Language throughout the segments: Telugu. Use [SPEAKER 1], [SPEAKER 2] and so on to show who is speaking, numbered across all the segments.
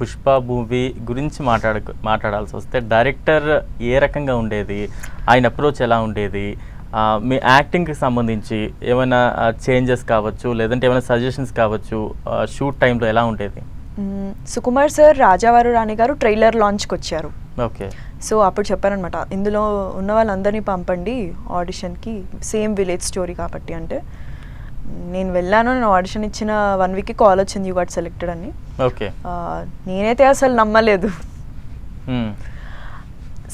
[SPEAKER 1] పుష్ప మూవీ గురించి మాట్లాడాల్సి వస్తే డైరెక్టర్ ఏ రకంగా ఉండేది, ఆయన అప్రోచ్ ఎలా ఉండేది, మీ యాక్టింగ్కి సంబంధించి ఏమైనా చేంజెస్ కావచ్చు, లేదంటే ఏమైనా సజెషన్స్ కావచ్చు, షూట్ టైంలో ఎలా ఉండేది?
[SPEAKER 2] సుకుమార్ సార్ రాజావారు రాణి గారు ట్రైలర్ లాంచ్కి వచ్చారు.
[SPEAKER 1] ఓకే.
[SPEAKER 2] సో అప్పుడు చెప్పారనమాట, ఇందులో ఉన్న వాళ్ళందరినీ పంపండి ఆడిషన్కి, సేమ్ విలేజ్ స్టోరీ కాబట్టి. అంటే నేను వెళ్ళాను, నేను ఆడిషన్ ఇచ్చిన 1 వీక్కి కాల్ వచ్చింది, యూ గాట్ సెలెక్టెడ్ అని.
[SPEAKER 1] ఓకే.
[SPEAKER 2] నేనైతే అసలు నమ్మలేదు.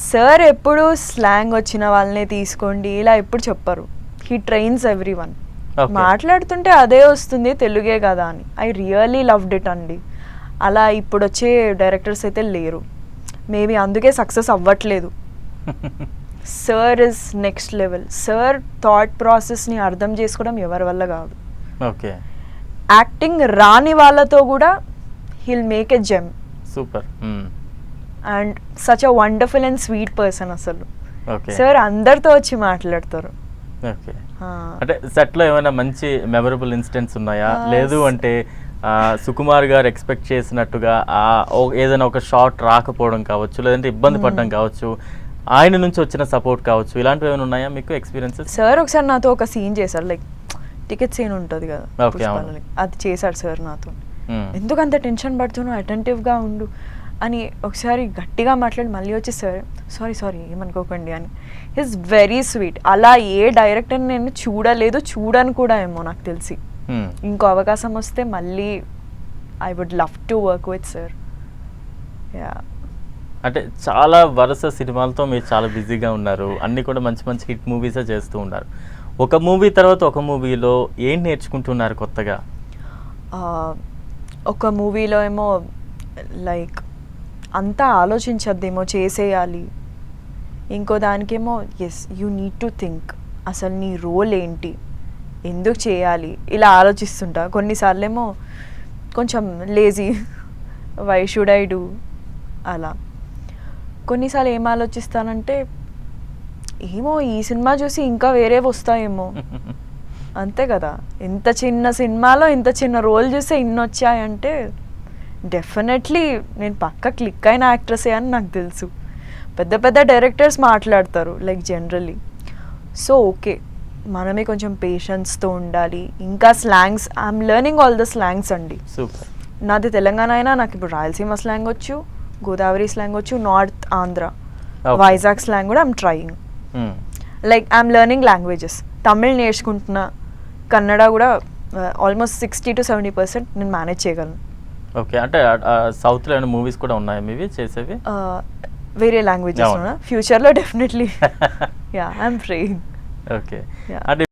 [SPEAKER 2] సార్ ఎప్పుడు స్లాంగ్ వచ్చిన వాళ్ళనే తీసుకోండి ఇలా ఎప్పుడు చెప్పరు. He trains every one. మాట్లాడుతుంటే అదే వస్తుంది, తెలుగే కదా అని. ఐ రియలీ లవ్డ్ ఇట్ అండి. అలా ఇప్పుడు వచ్చే డైరెక్టర్స్ అయితే లేరు. మేబీ అందుకే సక్సెస్ అవ్వట్లేదు. Sir is next level. Sir thought ప్రాసెస్ని అర్థం చేసుకోవడం ఎవరి వల్ల కాదు.
[SPEAKER 1] ఓకే.
[SPEAKER 2] యాక్టింగ్ రాని వాళ్ళతో కూడా heal make a gem.
[SPEAKER 1] Super.
[SPEAKER 2] And such a wonderful and sweet person అసలు.
[SPEAKER 1] ఓకే.
[SPEAKER 2] సార్ అందరితో వచ్చి మాట్లాడతారు.
[SPEAKER 1] ఓకే. అంటే సెట్లో ఏమైనా మంచి మెమరబుల్ ఇన్సిడెంట్స్ ఉన్నాయా? లేదు అంటే సుకుమార్ గారు ఎక్స్పెక్ట్ చేసినట్టుగా ఏదైనా ఒక షాట్ రాకపోవడం కావచ్చు, లేదంటే ఇబ్బంది పడడం కావచ్చు, ఆయన నుంచి వచ్చిన సపోర్ట్ కావచ్చు, ఇలాంటివి ఏమైనా ఉన్నాయా మీకు ఎక్స్పీరియన్సెస్?
[SPEAKER 2] సార్ ఒకసారి నాతో ఒక సీన్ చేశారు, లైక్ టికెట్ సీన్ ఉంటుంది కదా, అది చేశాడు సార్ నాతో. ఎందుకు అంత టెన్షన్ పడుతున్నావు, అటెంటివ్గా ఉండు అని ఒకసారి గట్టిగా మాట్లాడి మళ్ళీ వచ్చి సార్ సారీ ఏమనుకోకండి అని. Is very sweet. అలా ఏ డైరెక్టర్ నేను చూడలేదు, చూడను కూడా ఏమో నాకు తెలిసి. ఇంకో అవకాశం వస్తే మళ్ళీ I would love to work with sir. Yeah.
[SPEAKER 1] అంటే చాలా వరుస సినిమాలతో మీరు చాలా బిజీగా ఉన్నారు, అన్నీ కూడా మంచి మంచి హిట్ మూవీసే చేస్తూ ఉన్నారు. ఒక మూవీ తర్వాత ఒక మూవీలో ఏం నేర్చుకుంటున్నారు కొత్తగా?
[SPEAKER 2] ఒక మూవీలో ఏమో లైక్ అంతా ఆలోచించద్దేమో, చేసేయాలి. ఇంకో దానికేమో yes you need to think, అసలు నీ రోల్ ఏంటి, ఎందుకు చేయాలి, ఇలా ఆలోచిస్తుంటా. కొన్నిసార్లు ఏమో కొంచెం lazy, why should I do అలా. కొన్నిసార్లు ఏం ఆలోచిస్తానంటే ఏమో ఈ సినిమా చూసి ఇంకా వేరే వస్తాయేమో, అంతే కదా. ఇంత చిన్న సినిమాలో ఇంత చిన్న రోల్ చూస్తే ఇన్ని వచ్చాయంటే డెఫినెట్లీ నేను పక్క క్లిక్ అయిన యాక్ట్రెసే అని నాకు తెలుసు. పెద్ద పెద్ద డైరెక్టర్స్ మాట్లాడతారు లైక్ జనరల్లీ. సో ఓకే, మనమే కొంచెం పేషెన్స్తో ఉండాలి. ఇంకా slangs, I'm learning all the slangs అండి.
[SPEAKER 1] సూపర్.
[SPEAKER 2] నాది తెలంగాణ అయినా నాకు ఇప్పుడు రాయలసీమ స్లాంగ్ వచ్చు, గోదావరి స్లాంగ్ వచ్చు, నార్త్ ఆంధ్ర, వైజాగ్ స్లాంగ్ కూడా I'm trying. Like I'm learning languages. Tamil నేర్చుకుంటున్నా, కన్నడ కూడా ఆల్మోస్ట్ 60 to 70% నేను మేనేజ్ చేయగలను.
[SPEAKER 1] ఓకే. అంటే సౌత్లో ఏమైనా మూవీస్ కూడా ఉన్నాయా మీవి చేసేవి?
[SPEAKER 2] వేరే లాంగ్వేజెస్ ఫ్యూచర్లో definitely. Yeah, I'm trying.
[SPEAKER 1] Okay. అంటే